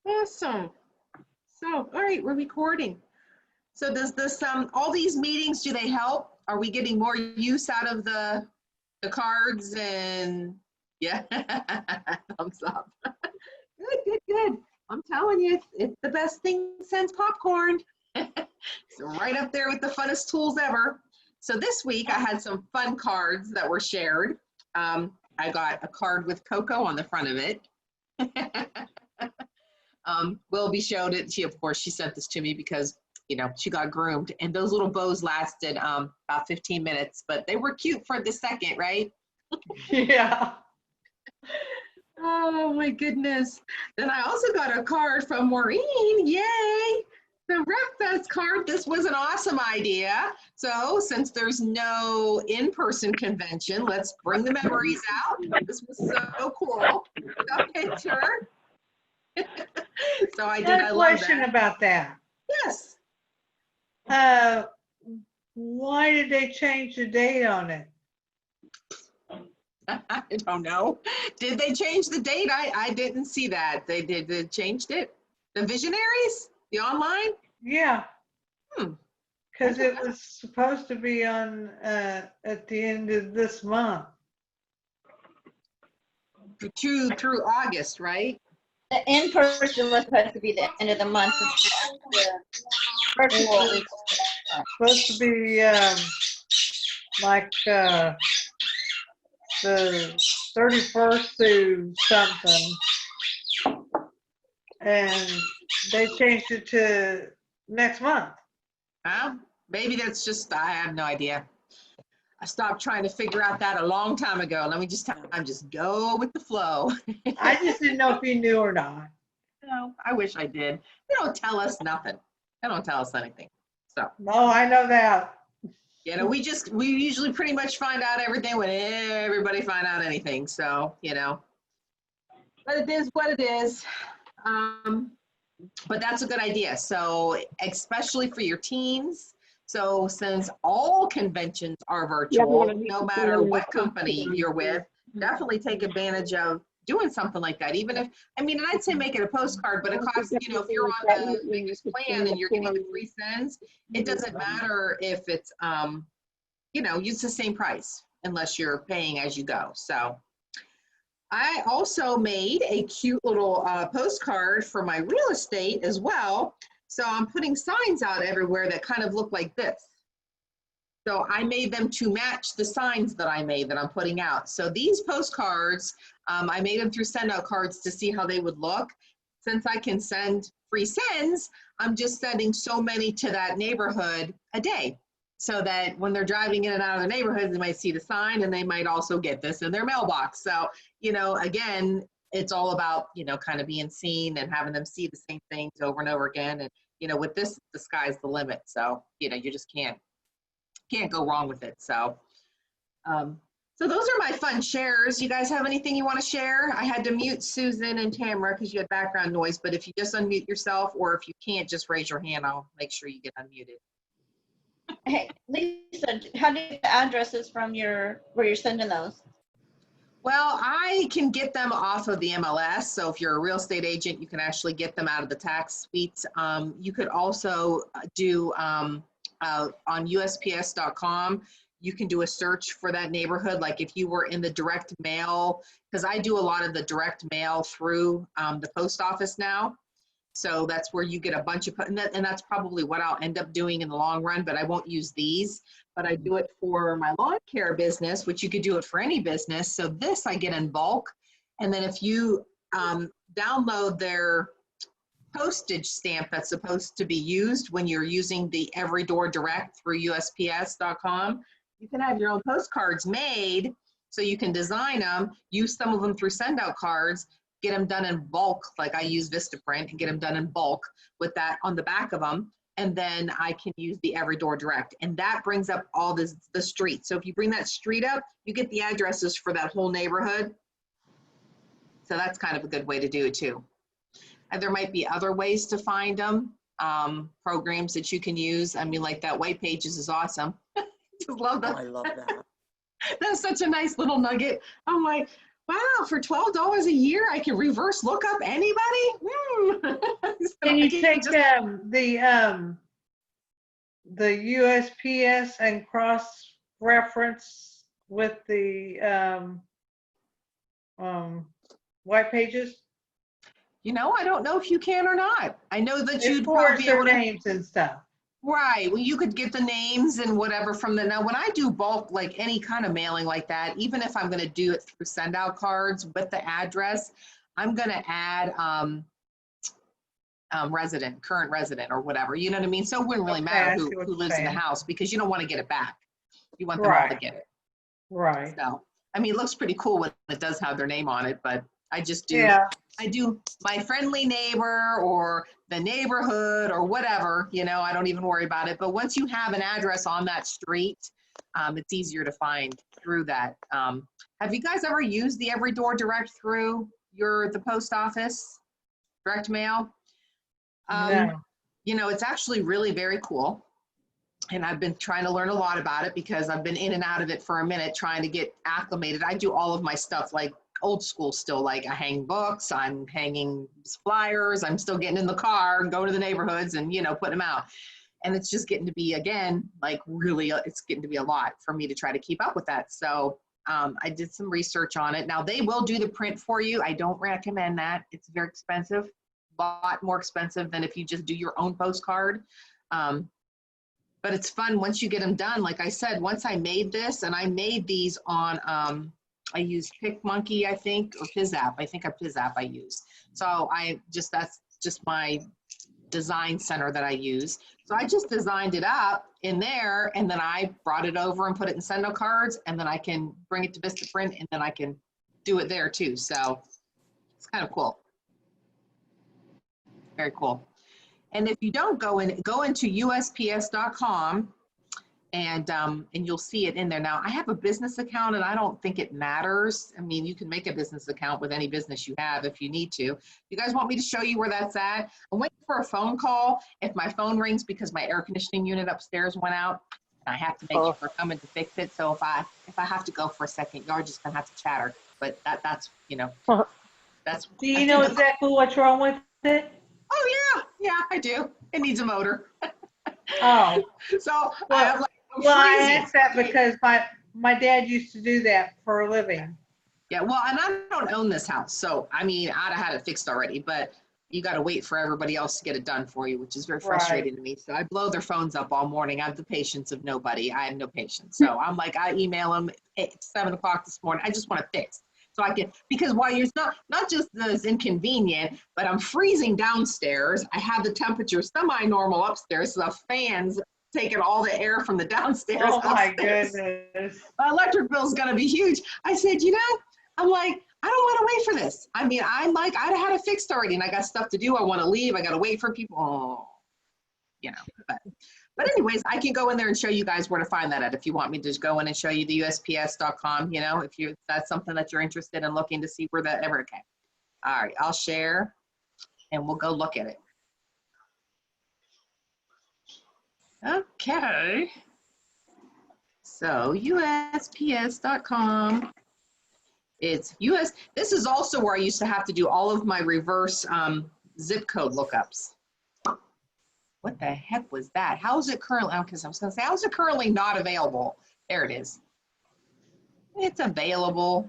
Awesome. So, all right, we're recording. So does this, all these meetings, do they help? Are we getting more use out of the cards and, yeah, thumbs up. Good, good, good. I'm telling you, it's the best thing since popcorn. So right up there with the funnest tools ever. So this week I had some fun cards that were shared. I got a card with Coco on the front of it. Wilby showed it. She, of course, she sent this to me because, you know, she got groomed, and those little bows lasted about 15 minutes, but they were cute for the second, right? Yeah. Oh my goodness. Then I also got a card from Maureen. Yay. The RecFest card. This was an awesome idea. So since there's no in-person convention, let's bring the memories out. This was so cool. The picture. So I did. I have I a love question that. about that. Yes. Why did they change the date on it? I don't know. Did they change the date? I didn't see that. They changed it. The Visionaries, the online. Yeah. Hmm. Because it was supposed to be on at the end of this month. Through August, right? The in-person was supposed to be the end of the month. The virtual is Supposed to be like the 31st to something, and they changed it to next month. Maybe that's just, I have no idea. I stopped trying to figure out that a long time ago. Let me just tell you, I'm just go with the flow. I just didn't know if you knew or not. No, I wish I did. They don't tell us nothing. They don't tell us anything. So, No, I know that. you know, we usually pretty much find out everything when everybody find out anything. So, you know, but it is what it is. But that's a good idea. So, especially for your teens. So, since all conventions are virtual, no matter what company you're with, definitely take advantage of doing something like that. Even if, I mean, and I'd say make it a postcard, but it costs, you know, if you're on the biggest plan and you're getting the free sends, it doesn't matter if it's, you know, it's the same price unless you're paying as you go. So I also made a cute little postcard for my real estate as well. So I'm putting signs out everywhere that kind of look like this. So I made them to match the signs that I made that I'm putting out. So these postcards, I made them through send out cards to see how they would look. Since I can send free sends, I'm just sending so many to that neighborhood a day, so that when they're driving in and out of the neighborhood, they might see the sign and they might also get this in their mailbox. So, you know, again, it's all about, you know, kind of being seen and having them see the same things over and over again. And, you know, with this, the sky's the limit. So, you know, you just can't go wrong with it. So, so those are my fun shares. You guys have anything you want to share? I had to mute Susan and Tamara because you had background noise, but if you just unmute yourself, or if you can't, just raise your hand. I'll make sure you get unmuted. Hey, Lisa, how do you get the addresses from where you're sending those? Well, I can get them off of the MLS. So if you're a real estate agent, you can actually get them out of the tax suites. You could also do on USPS.com, you can do a search for that neighborhood. Like if you were in the direct mail, because I do a lot of the direct mail through the post office now. So that's where you get a bunch of, and that's probably what I'll end up doing in the long run, but I won't use these. But I do it for my lawn care business, which you could do it for any business. So this I get in bulk. And then if you download their postage stamp that's supposed to be used when you're using the Every Door Direct through USPS.com, you can have your own postcards made. So you can design them, use some of them through send out cards, get them done in bulk, like I use Vistaprint, and get them done in bulk with that on the back of them. And then I can use the Every Door Direct. And that brings up all the street. So if you bring that street up, you get the addresses for that whole neighborhood. So that's kind of a good way to do it too. And there might be other ways to find them, programs that you can use. I mean, like that White Pages is awesome. Just love that. Oh, I love that. That's such a nice little nugget. I'm like, wow, for $12 a year, I can reverse look up anybody? Can you take the USPS and cross-reference with the white pages? You know, I don't know if you can or not. I know that It you'd forwards probably be their able to. names and stuff. Right. Well, you could get the names and whatever from the. Now, when I do bulk, like any kind of mailing like that, even if I'm going to do it through send out cards with the address, I'm going to add current resident or whatever. You know what I mean? So it wouldn't really Okay, matter I who see what who you're lives in the saying. house because you don't want to get it back. You want them all to Right. get it. Right. So, I mean, it looks pretty cool when it does have their name on it, but I just do. Yeah. I do my friendly neighbor or the neighborhood or whatever, you know, I don't even worry about it. But once you have an address on that street, it's easier to find through that. Have you guys ever used the Every Door Direct through the post office, direct mail? No. You know, it's actually really very cool. And I've been trying to learn a lot about it because I've been in and out of it for a minute trying to get acclimated. I do all of my stuff like old school still, like I hang books, I'm hanging flyers, I'm still getting in the car and go to the neighborhoods and, you know, putting them out. And it's just getting to be, again, like really, it's getting to be a lot for me to try to keep up with that. So I did some research on it. Now they will do the print for you. I don't recommend that. It's very expensive, a lot more expensive than if you just do your own postcard. But it's fun once you get them done. Like I said, once I made this, and I made these on, I used PicMonkey, I think, or PizApp. I think a PizApp I used. So that's just my design center that I use. So I just designed it up in there, and then I brought it over and put it in send-out cards, and then I can bring it to Vistaprint, and then I can do it there too. So it's kind of cool. Very cool. And if you don't go into USPS.com and you'll see it in there. Now I have a business account and I don't think it matters. I mean, you can make a business account with any business you have if you need to. You guys want me to show you where that's at? I'm waiting for a phone call. If my phone rings because my air conditioning unit upstairs went out, and I have to make sure we're coming to fix it. So if I have to go for a second, you're just gonna have to chatter. But that's you know, that's. Do you know exactly what's wrong with it? Oh yeah, I do. It needs a motor. Oh. So Well, I asked that because my dad used to do that for a living. Yeah, well, and I don't own this house, so I mean, I'd have had it fixed already, but you got to wait for everybody else to get it done for you, which is very frustrating to me. So I blow their phones up all morning. I have the patience of nobody. I have no patience. So I'm like, I email them at 7 o'clock this morning. I just want it fixed. So I can, because while you're not just that it's inconvenient, but I'm freezing downstairs. I have the temperature semi-normal upstairs, so the fans taking all the air from the downstairs. Oh my upstairs. goodness. My electric bill is going to be huge. I said, you know, I'm like, I don't want to wait for this. I mean, I'm like, I'd have had it fixed already and I got stuff to do. I want to leave. I got to wait for people. Oh, you know, but anyways, I can go in there and show you guys where to find that at if you want me to just go in and show you the USPS.com, you know, if that's something that you're interested in looking to see where that ever, okay. All right, I'll share and we'll go look at it. Okay. So USPS.com. It's this is also where I used to have to do all of my reverse zip code lookups. What the heck was that? How is it currently, because I was going to say, how is it currently not available? There it is. It's available.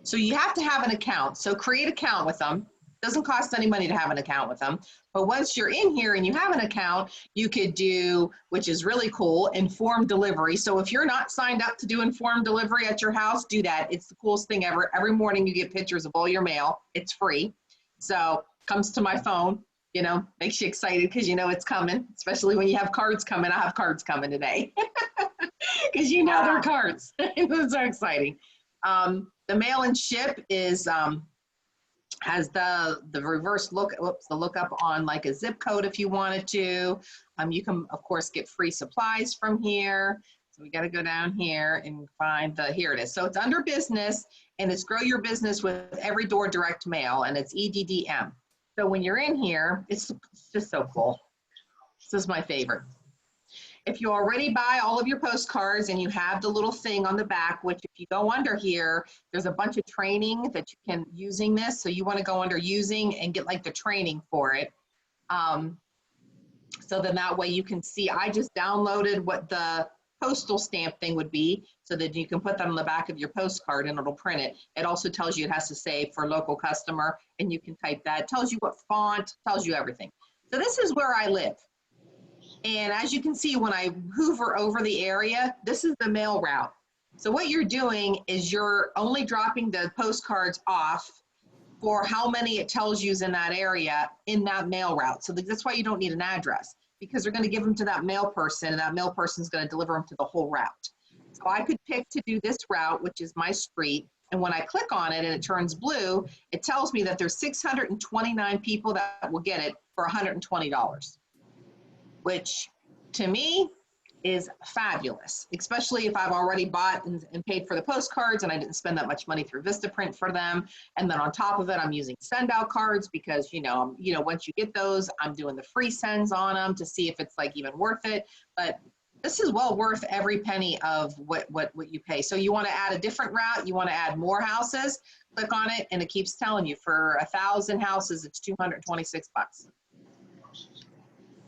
So you have to have an account. So create an account with them. Doesn't cost any money to have an account with them. But once you're in here and you have an account, you could do, which is really cool, informed delivery. So if you're not signed up to do informed delivery at your house, do that. It's the coolest thing ever. Every morning you get pictures of all your mail. It's free. So comes to my phone, you know, makes you excited because you know it's coming, especially when you have cards coming. I have cards coming today because you know they're cards. It's so exciting. The mail and ship is, has the reverse the lookup on like a zip code if you wanted to. You can of course get free supplies from here. So we got to go down here and find here it is. So it's under business and it's grow your business with Every Door Direct Mail and it's EDDM. So when you're in here, it's just so cool. This is my favorite. If you already buy all of your postcards and you have the little thing on the back, which if you go under here, there's a bunch of training that you can using this. So you want to go under using and get like the training for it. So then that way you can see, I just downloaded what the postal stamp thing would be so that you can put that on the back of your postcard and it'll print it. It also tells you it has to say for local customer, and you can type that. It tells you what font, tells you everything. So this is where I live. And as you can see, when I hover over the area, this is the mail route. So what you're doing is you're only dropping the postcards off for how many it tells you is in that area in that mail route. So that's why you don't need an address, because they're going to give them to that mail person, and that mail person is going to deliver them to the whole route. So I could pick to do this route, which is my street. And when I click on it and it turns blue, it tells me that there's 629 people that will get it for $120, which to me is fabulous, especially if I've already bought and paid for the postcards and I didn't spend that much money through Vistaprint for them. And then on top of it, I'm using send out cards because, once you get those, I'm doing the free sends on them to see if it's like even worth it. But this is well worth every penny of what you pay. So you want to add a different route, you want to add more houses, click on it and it keeps telling you for 1,000 houses, it's $226.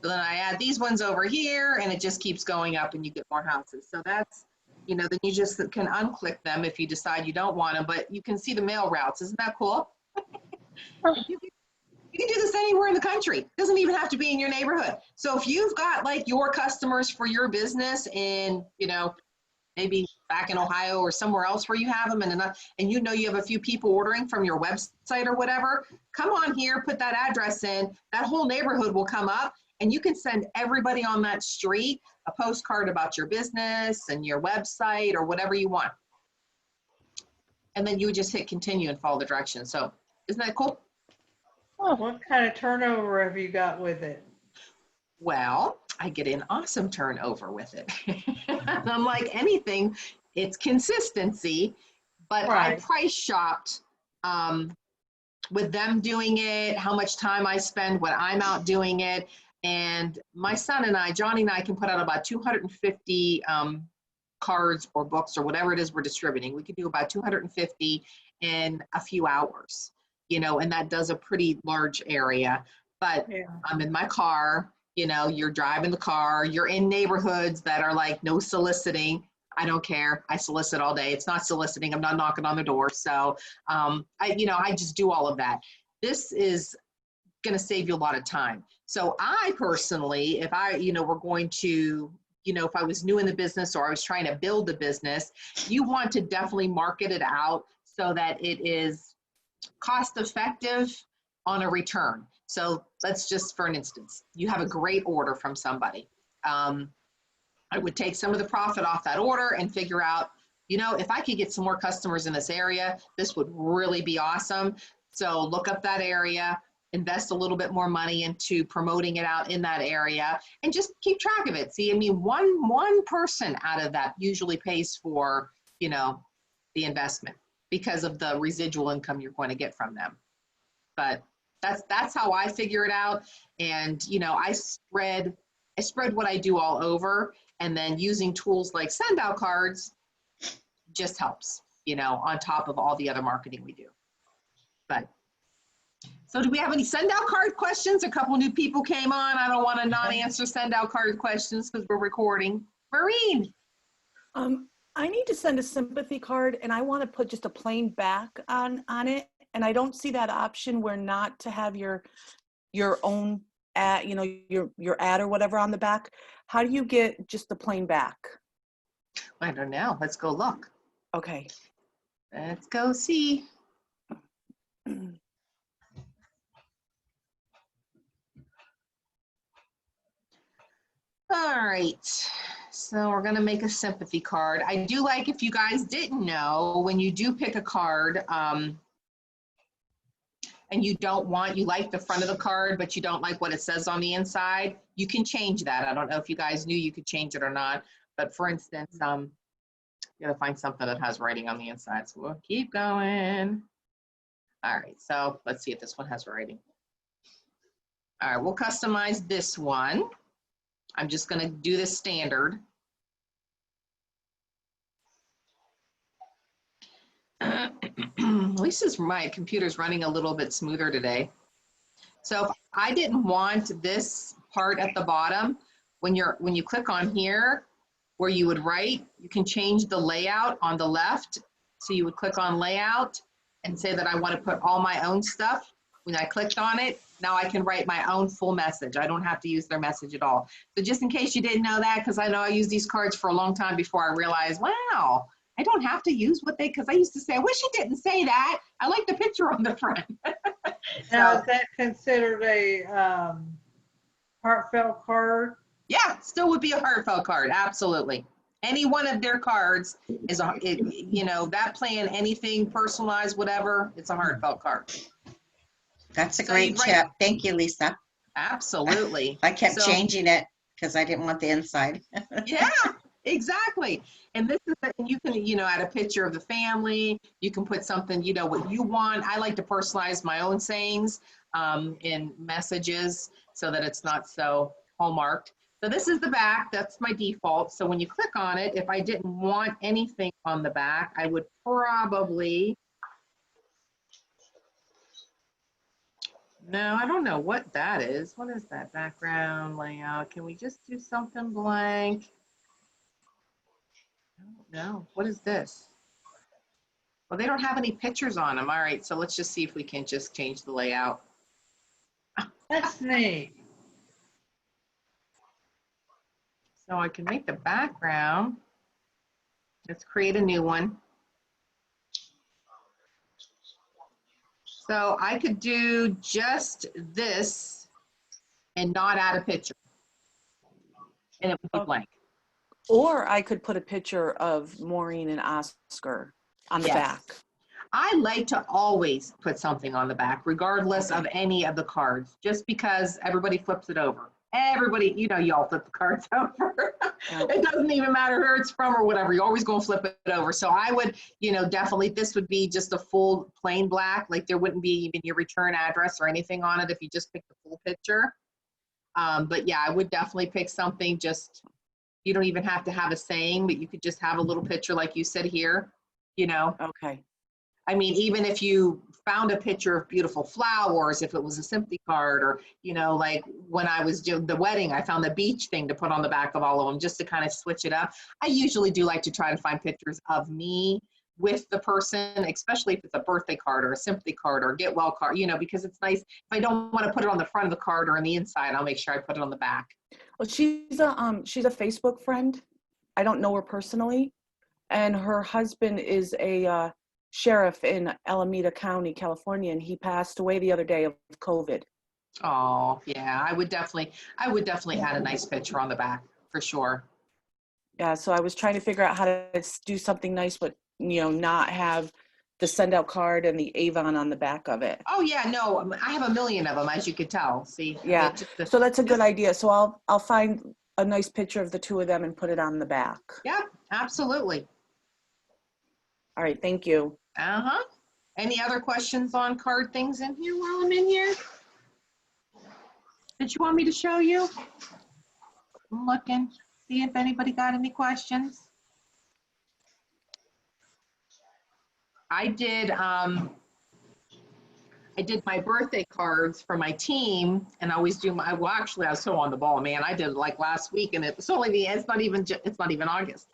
So then I add these ones over here and it just keeps going up and you get more houses. So that's, then you just can unclick them if you decide you don't want them, but you can see the mail routes. Isn't that cool? You can do this anywhere in the country. It doesn't even have to be in your neighborhood. So if you've got like your customers for your business in, maybe back in Ohio or somewhere else where you have them and you have a few people ordering from your website or whatever, come on here, put that address in, that whole neighborhood will come up. And you can send everybody on that street a postcard about your business and your website or whatever you want. And then you would just hit continue and follow the directions. So isn't that cool? Oh, what kind of turnover have you got with it? Well, I get an awesome turnover with it. Unlike anything, it's consistency, but Right. I price shopped with them doing it, how much time I spend when I'm out doing it. And my son and I, Johnny and I, can put out about 250 cards or books or whatever it is we're distributing. We could do about 250 in a few hours, and that does a pretty large area. But yeah. I'm in my car, you're driving the car, you're in neighborhoods that are like no soliciting. I don't care. I solicit all day. It's not soliciting. I'm not knocking on the door. So I just do all of that. This is going to save you a lot of time. So I personally, if I, we're going to, if I was new in the business or I was trying to build a business, you want to definitely market it out so that it is cost effective on a return. So let's just, for an instance, you have a great order from somebody. I would take some of the profit off that order and figure out, if I could get some more customers in this area, this would really be awesome. So look up that area, invest a little bit more money into promoting it out in that area and just keep track of it. See, one person out of that usually pays for, the investment because of the residual income you're going to get from them. But that's how I figure it out. And, I spread what I do all over, and then using tools like send out cards just helps, on top of all the other marketing we do. But so do we have any send out card questions? A couple new people came on. I don't want to not answer send out card questions because we're recording. Maureen. I need to send a sympathy card and I want to put just a plain back on it. And I don't see that option where not to have your own ad, your ad or whatever on the back. How do you get just the plain back? I don't know. Let's go look. Okay. Let's go see. All right, so we're gonna make a sympathy card. I do like, if you guys didn't know, when you do pick a card and you like the front of the card, but you don't like what it says on the inside, you can change that. I don't know if you guys knew you could change it or not, but for instance, you gotta find something that has writing on the inside. So we'll keep going. All right, so let's see if this one has writing. All right, we'll customize this one. I'm just going to do this standard. At least my computer's running a little bit smoother today. So if I didn't want this part at the bottom, when you click on here, where you would write, you can change the layout on the left. So you would click on layout and say that I want to put all my own stuff. When I clicked on it, now I can write my own full message. I don't have to use their message at all. So just in case you didn't know that, because I know I used these cards for a long time before I realized, wow, I don't have to use what they, because I used to say, I wish it didn't say that. I like the picture on the front. Now, So, is that considered a heartfelt card? yeah, still would be a heartfelt card, absolutely. Any one of their cards is that plan, anything personalized, whatever, it's a heartfelt card. That's a So great you'd write- tip. Thank you, Lisa. Absolutely. I kept So- changing it because I didn't want the inside. Yeah, exactly. And this is, you can, add a picture of the family. You can put something, what you want. I like to personalize my own sayings in messages so that it's not so hallmarked. So this is the back. That's my default. So when you click on it, if I didn't want anything on the back, I would probably, no, I don't know what that is. What is that background layout? Can we just do something blank? No, what is this? Well, they don't have any pictures on them. All right, so let's just see if we can just change the layout. That's neat. So I can make the background. Let's create a new one. So I could do just this and not add a picture. And it would be blank. Or I could put a picture of Maureen and Oscar on the Yes. back. I like to always put something on the back, regardless of any of the cards, just because everybody flips it over. Everybody, y'all flip the cards over. Yeah. It doesn't even matter who it's from or whatever. You're always going to flip it over. So I would, definitely, this would be just a full plain black. Like there wouldn't be even your return address or anything on it if you just picked the full picture. But yeah, I would definitely pick something just, you don't even have to have a saying, but you could just have a little picture like you said here, Okay. I mean, even if you found a picture of beautiful flowers, if it was a sympathy card, or, like when I was doing the wedding, I found the beach thing to put on the back of all of them just to kind of switch it up. I usually do like to try to find pictures of me with the person, especially if it's a birthday card or a sympathy card or a get well card, because it's nice. If I don't want to put it on the front of the card or on the inside, I'll make sure I put it on the back. Well, she's a Facebook friend. I don't know her personally, and her husband is a sheriff in Alameda County, California, and he passed away the other day of COVID. Oh, yeah, I would definitely add a nice picture on the back for sure. Yeah, so I was trying to figure out how to do something nice, but not have the send out card and the Avon on the back of it. Oh yeah, no, I have a million of them, as you could tell. See? Yeah. So that's a good idea. So I'll find a nice picture of the two of them and put it on the back. Yeah, absolutely. All right, thank you. Uh-huh. Any other questions on card things in here while I'm in here? Did you want me to show you? I'm looking, see if anybody got any questions. I did my birthday cards for my team, and I always do actually I was so on the ball, man. I did it like last week, and it's not even August.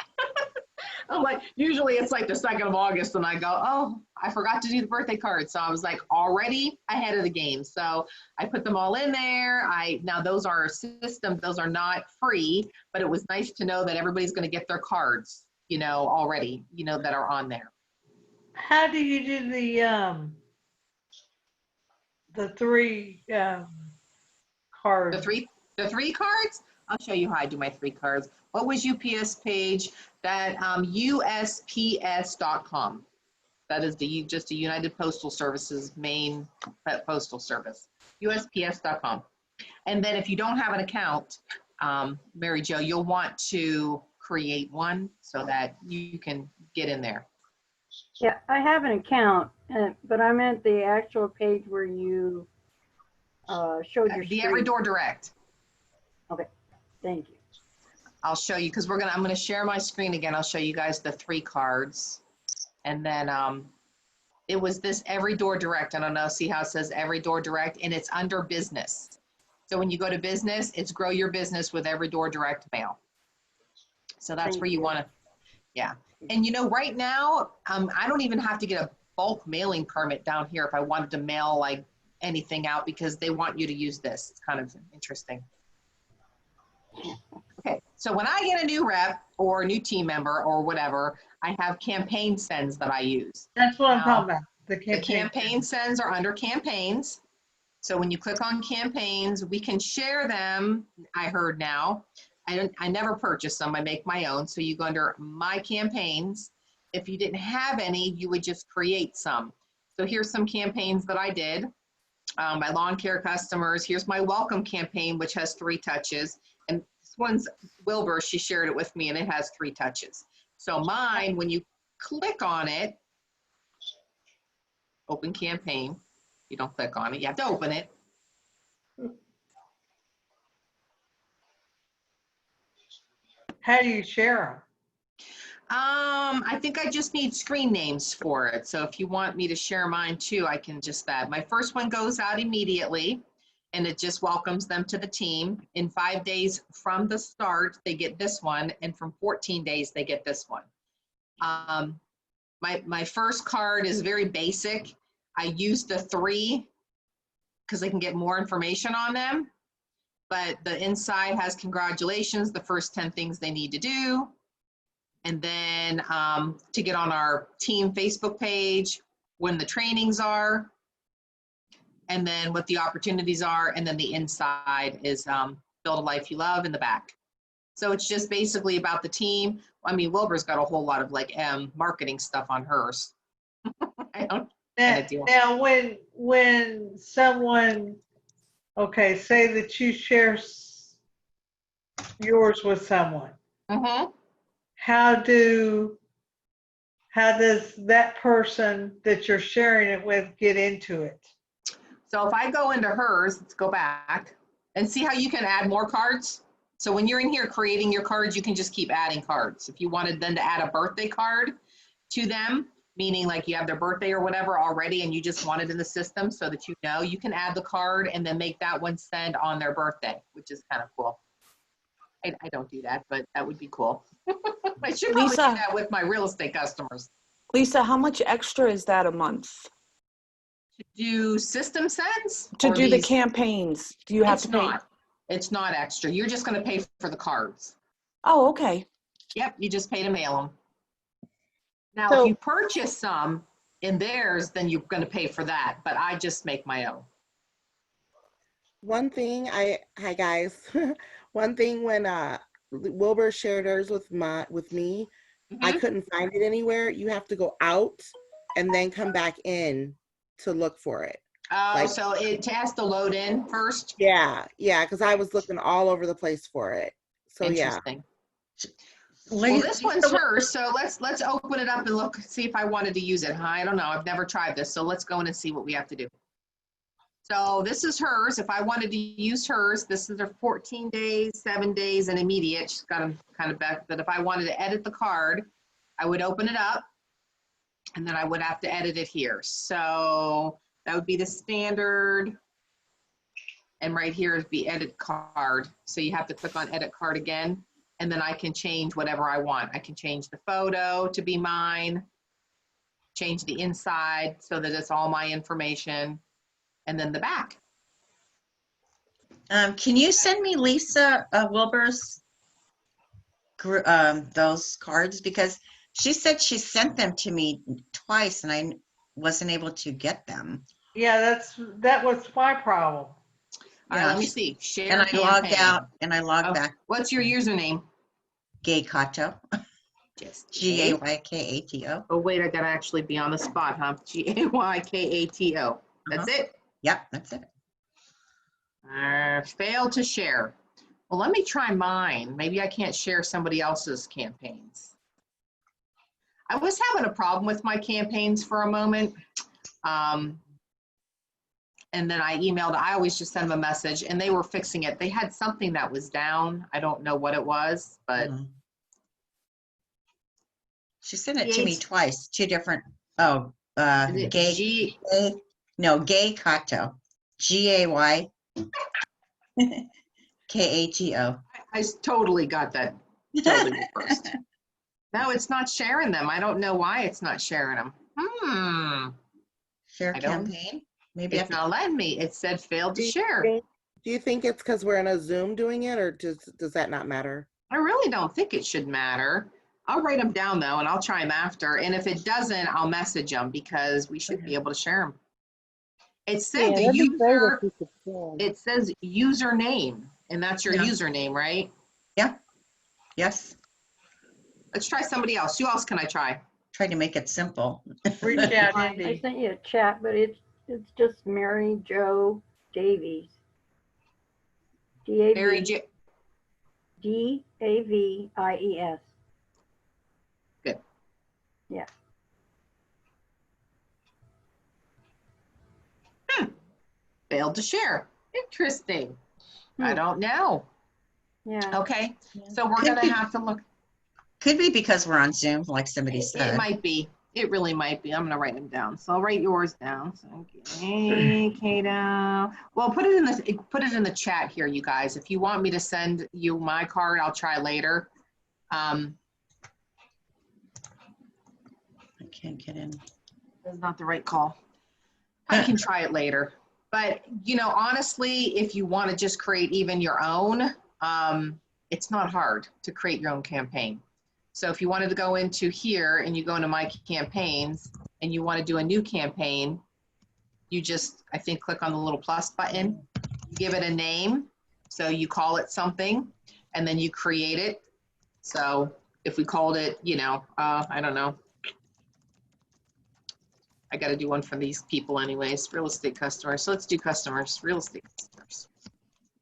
I'm like, usually it's like the 2nd of August, and I go, oh, I forgot to do the birthday card. So I was like already ahead of the game. So I put them all in there. Now those are systems, those are not free, but it was nice to know that everybody's going to get their cards, already, that are on there. How do you do the three cards? The three cards? I'll show you how I do my 3 cards. What was UPS page? That USPS.com. That is just a United Postal Service's main postal service. USPS.com. And then if you don't have an account, Mary Jo, you'll want to create one so that you can get in there. Yeah, I have an account, but I'm at the actual page where you showed your The screen. Everydoor Direct. Okay, thank you. I'll show you because I'm gonna share my screen again. I'll show you guys the 3 cards, and then It was this Every Door Direct. I don't know, see how it says Every Door Direct, and it's under business. So when you go to business, it's grow your business with Every Door Direct mail. So that's Thank where you you. want to, yeah. And you know, right now, I don't even have to get a bulk mailing permit down here if I wanted to mail like anything out, because they want you to use this. It's kind of interesting. Okay, so when I get a new rep or a new team member or whatever, I have campaign sends that I use. That's what I'm Now, talking about. The The campaign sends are under campaigns. So when you click on campaigns, we can share them. I heard now. I never purchase them. I make my own. So you go under my campaigns. If you didn't have any, you would just create some. So here's some campaigns that I did. My lawn care customers. Here's my welcome campaign, which has 3 touches. And this one's Wilbur. She shared it with me, and it has 3 touches. So mine, when you click on it, open campaign. You don't click on it. You have to open it. How do you share I think I just need screen names for it. So if you want me to share mine too, I can just that. My first one goes out immediately, and it just welcomes them to the team. In 5 days from the start, they get this one, and from 14 days, they get this one. My first card is very basic. I use the 3 because I can get more information on them. But the inside has congratulations, the first 10 things they need to do. And then to get on our team Facebook page, when the trainings are, and then what the opportunities are. And then the inside is build a life you love in the back. So it's just basically about the team. I mean, Wilbur's got a whole lot of like marketing stuff on hers. I don't kind of deal. Now, when someone, okay, say that you share yours with someone, Mm-hmm. how does that person that you're sharing it with get into it? So if I go into hers, let's go back and see how you can add more cards. So when you're in here creating your cards, you can just keep adding cards. If you wanted then to add a birthday card to them, meaning like you have their birthday or whatever already and you just want it in the system so that you know, you can add the card and then make that one send on their birthday, which is kind of cool. I don't do that, but that would be cool. I should probably do Lisa. that with my real estate customers. Lisa, how much extra is that a month To do system sends? to Or do the these- campaigns? Do you have It's to pay? not. It's not extra. You're just going to pay for the cards. Oh, okay. Yep, you just pay to mail them. Now, So- if you purchase some in theirs, then you're going to pay for that. But I just make my own. One thing hi guys. One thing when Wilbur shared hers with me, I Mhm. couldn't find it anywhere. You have to go out and then come back in to look for it. Oh, Like- so it has to load in first? Yeah, because I was looking all over the place for it. So yeah. Interesting. Well, this one's hers, so let's open it up and look, see if I wanted to use it. I don't know. I've never tried this, so let's go in and see what we have to do. So this is hers. If I wanted to use hers, this is her 14 days, 7 days, and immediate. She's got them kind of back. But if I wanted to edit the card, I would open it up, and then I would have to edit it here. So that would be the standard. And right here is the edit card. So you have to click on edit card again, and then I can change whatever I want. I can change the photo to be mine, change the inside so that it's all my information, and then the back. Can you send me Lisa Wilbur's those cards? Because she said she sent them to me twice and I wasn't able to get them. Yeah, that was my problem. All right, Yeah. let me see. Share And I logged campaign. out and I logged Oh, back. What's your username? Gay Kato. Just Gaykato. Oh, wait, I gotta actually be on the spot, huh? Gaykato. That's it? Yep, that's it. Failed to share. Well, let me try mine. Maybe I can't share somebody else's campaigns. I was having a problem with my campaigns for a moment. And then I always just send them a message and they were fixing it. They had something that was down. I don't know what it was, but She sent it to me Yes. twice, 2 different, oh, Is it Gay Kato. Gay Kato. I totally got that totally reversed. No, it's not sharing them. I don't know why it's not sharing them. Share I don't- campaign. Maybe I It's have to not letting me. It said failed to Do you share. think- Do you think it's because we're in a Zoom doing it, or does that not matter? I really don't think it should matter. I'll write them down though, and I'll try them after. And if it doesn't, I'll message them because we should be able to share them. It said the user, it says username, and that's your Yeah. username, right? Yes. Let's try somebody else. Who else can I try? Try to make it simple. Reach out, I Indy. sent you a chat, but it's just Mary Jo Davies. Mary J. Davies. Good. Yeah. Failed to share. Interesting. I don't know. Yeah. Okay, so we're Could gonna be- have to look. Could be because we're on Zoom, like somebody It said. might be. It really might be. I'm gonna write them down. So I'll write yours down. So okay, Kato. Well, put it in the chat here, you guys. If you want me to send you my card, I'll try later. I can't get in. That's not the right call. I can try it later. But honestly, if you want to just create even your own, it's not hard to create your own campaign. So if you wanted to go into here and you go into my campaigns and you want to do a new campaign, you just, I think, click on the little plus button, give it a name. So you call it something and then you create it. So if we called it, I don't know. I got to do one for these people anyways, real estate customers. So let's do customers, real estate customers.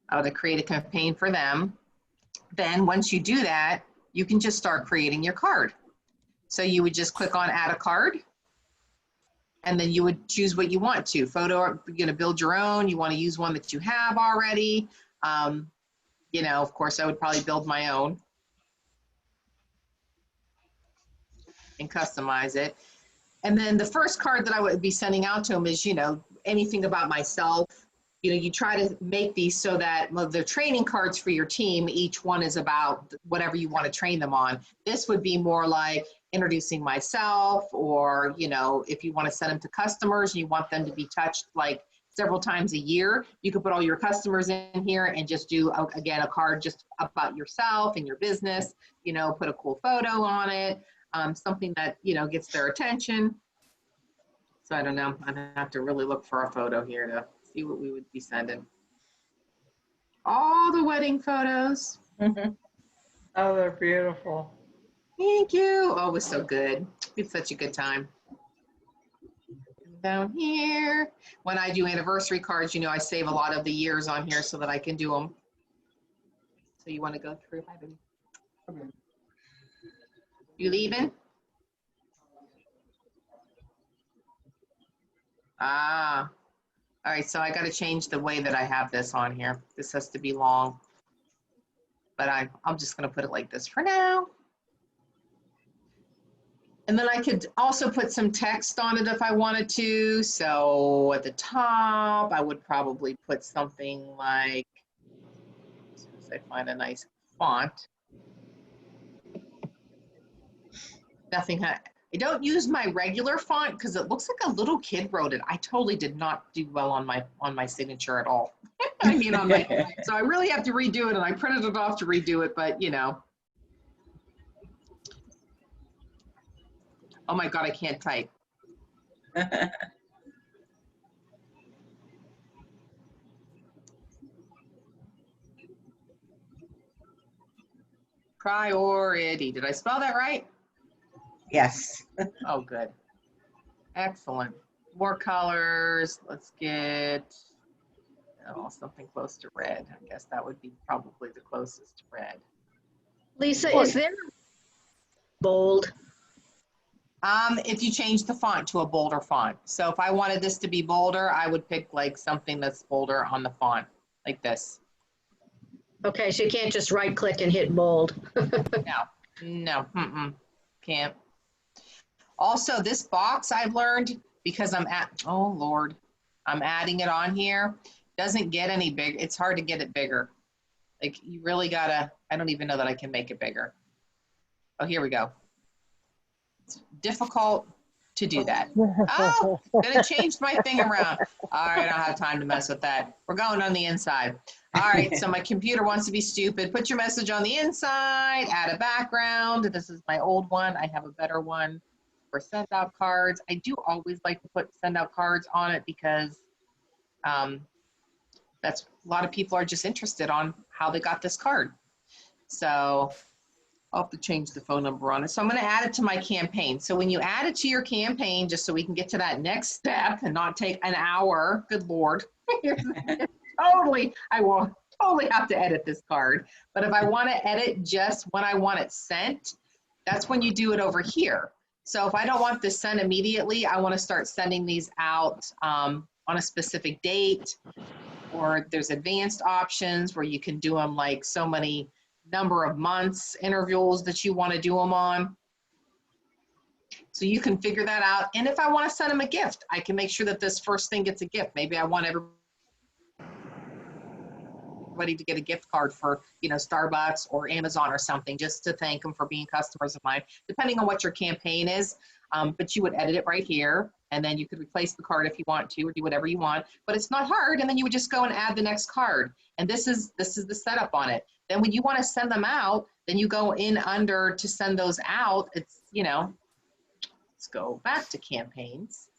I would create a campaign for them. Then once you do that, you can just start creating your card. So you would just click on add a card and then you would choose what you want to. Photo, you're going to build your own. You want to use one that you have already. Of course, I would probably build my own and customize it. And then the first card that I would be sending out to them is, anything about myself. You try to make these so that the training cards for your team, each one is about whatever you want to train them on. This would be more like introducing myself, or, if you want to send them to customers and you want them to be touched like several times a year, you could put all your customers in here and just do, again, a card just about yourself and your business, put a cool photo on it. Something that, gets their attention. So I don't know, I'd have to really look for a photo here to see what we would be sending. All the wedding photos. Oh, they're beautiful. Thank you. Oh, it was so good. We had such a good time. Down here, when I do anniversary cards, I save a lot of the years on here so that I can do them. So you want to go through? Hi, baby. You leaving? Ah, all right. So I got to change the way that I have this on here. This has to be long, but I'm just going to put it like this for now. And then I could also put some text on it if I wanted to. So at the top, I would probably put something like, as soon as I find a nice font. I don't use my regular font because it looks like a little kid wrote it. I totally did not do well on my signature at all. So I really have to redo it, and I printed it off to redo it, but oh my God, I can't type. Priority. Did I spell that right? Yes. Oh, good. Excellent. More colors. Let's get something close to red. I guess that would be probably the closest to red. Lisa, is there bold? If you change the font to a bolder font. So if I wanted this to be bolder, I would pick like something that's bolder on the font, like this. Okay, so you can't just right click and hit bold. No, can't. Also, this box I've learned, because I'm oh Lord, I'm adding it on here, doesn't get any big. It's hard to get it bigger. Like you really gotta, I don't even know that I can make it bigger. Oh, here we go. It's difficult to do that. Oh, gonna change my thing around. All right, I don't have time to mess with that. We're going on the inside. All right, so my computer wants to be stupid. Put your message on the inside, add a background. This is my old one. I have a better one for send out cards. I do always like to put send out cards on it because that's a lot of people are just interested on how they got this card. So I'll have to change the phone number on it. So I'm going to add it to my campaign. So when you add it to your campaign, just so we can get to that next step and not take an hour, good Lord, I will totally have to edit this card. But if I want to edit just when I want it sent, that's when you do it over here. So if I don't want this sent immediately, I want to start sending these out on a specific date, or there's advanced options where you can do them like so many number of months intervals that you want to do them on. So you can figure that out. And if I want to send them a gift, I can make sure that this first thing gets a gift. Maybe I want everybody to get a gift card for, you know, Starbucks or Amazon or something, just to thank them for being customers of mine, depending on what your campaign is. But you would edit it right here, and then you could replace the card if you want to, or do whatever you want, but it's not hard. And then you would just go and add the next card. And this is the setup on it. Then when you want to send them out, then you go in under to send those out. It's, you know, let's go back to campaigns.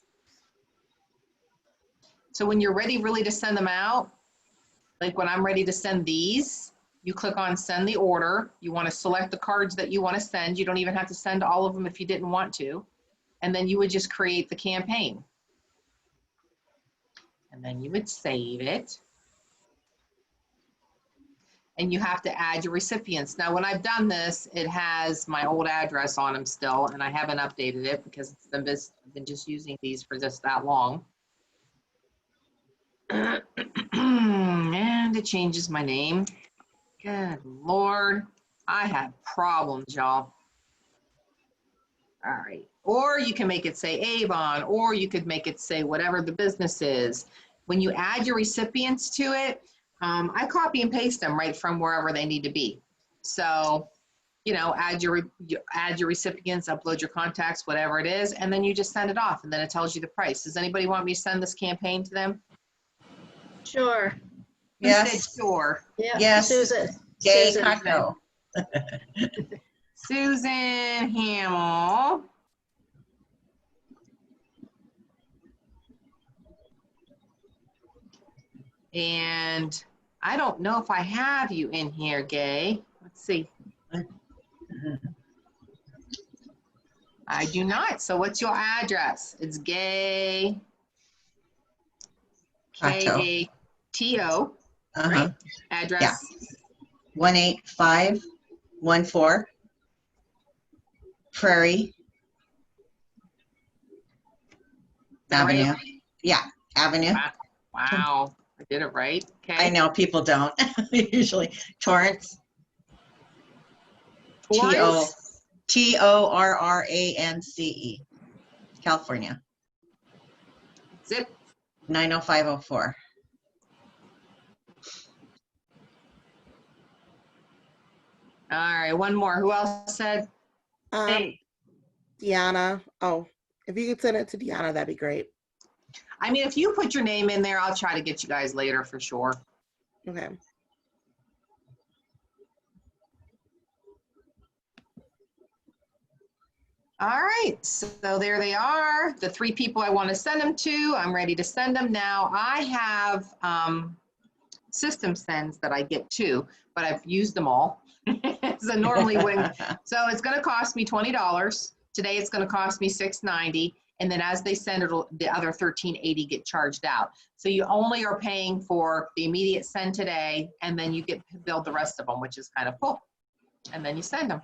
So when you're ready really to send them out, like when I'm ready to send these, you click on send the order. You want to select the cards that you want to send. You don't even have to send all of them if you didn't want to. And then you would just create the campaign. And then you would save it. And you have to add your recipients. Now, when I've done this, it has my old address on them still, and I haven't updated it because I've been just using these for just that long. And it changes my name. Good Lord, I have problems, y'all. All right, or you can make it say Avon, or you could make it say whatever the business is. When you add your recipients to it, I copy and paste them right from wherever they need to be. So, you know, add your recipients, upload your contacts, whatever it is, and then you just send it off, and then it tells you the price. Does anybody want me to send this campaign to them? Sure. Who said sure? Yeah. Yes. Susan. Gay Susan. Cotto. Susan Hamill. And I don't know if I have you in here, Gay. Let's see. I do not. So what's your address? It's Gay. K-A-T-O. Right? Address. Yeah. 18514 Prairie Avenue. Yeah, Avenue. Wow. I did it right. Okay. I know people don't usually. Torrance. Torrance? Torrance, California. Zip. 90504. All right, one more. Who else said? Hey. Deanna. Oh, if you could send it to Deanna, that'd be great. I mean, if you put your name in there, I'll try to get you guys later for sure. Okay. All right, so there they are. The 3 people I want to send them to. I'm ready to send them now. I have system sends that I get too, but I've used them all. So normally so it's going to cost me $20. Today it's going to cost me $6.90. And then as they send it, the other $13.80 get charged out. So you only are paying for the immediate send today, and then you get billed the rest of them, which is kind of cool. And then you send them.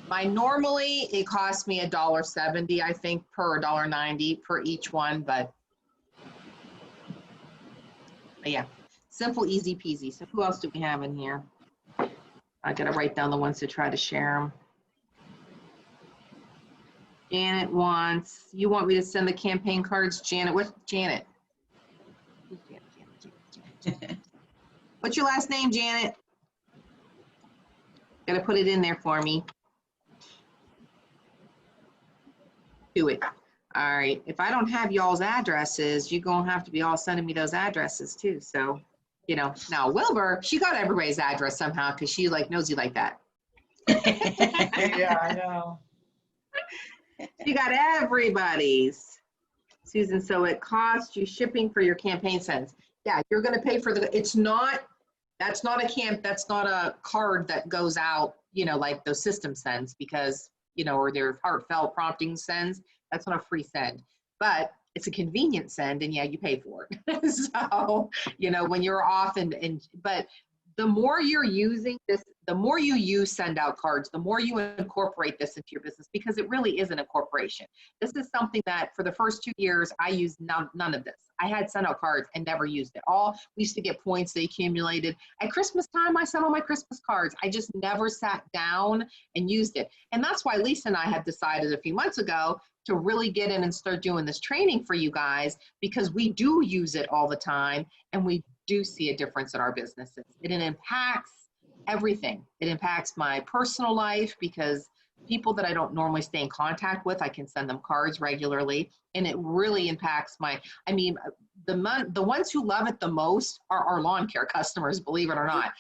Normally it costs me $1.70, I think, per $1.90 per each one, but yeah, simple, easy peasy. So who else do we have in here? I gotta write down the ones to try to share them. Janet wants, you want me to send the campaign cards, Janet? What's Janet? Who's Janet? What's your last name, Janet? Gotta put it in there for me. Do it. All right. If I don't have y'all's addresses, you're gonna have to be all sending me those addresses too. So, you know, now Wilbur, she got everybody's address somehow because she like nosy like that. Yeah, I know. You got everybody's. Susan, so it costs you shipping for your campaign sends. Yeah, you're gonna pay for the, it's not, that's not a card that goes out, you know, like those system sends because, you know, or their heartfelt prompting sends. That's not a free send, but it's a convenient send and yeah, you pay for it. So, you know, when you're off but the more you're using this, the more you use send out cards, the more you incorporate this into your business because it really is an incorporation. This is something that for the first 2 years, I used none of this. I had send out cards and never used it. We used to get points they accumulated. At Christmas time, I sent all my Christmas cards. I just never sat down and used it. And that's why Lisa and I had decided a few months ago to really get in and start doing this training for you guys because we do use it all the time and we do see a difference in our businesses. It impacts everything. It impacts my personal life because people that I don't normally stay in contact with, I can send them cards regularly. And it really impacts the ones who love it the most are our lawn care customers, believe it or not.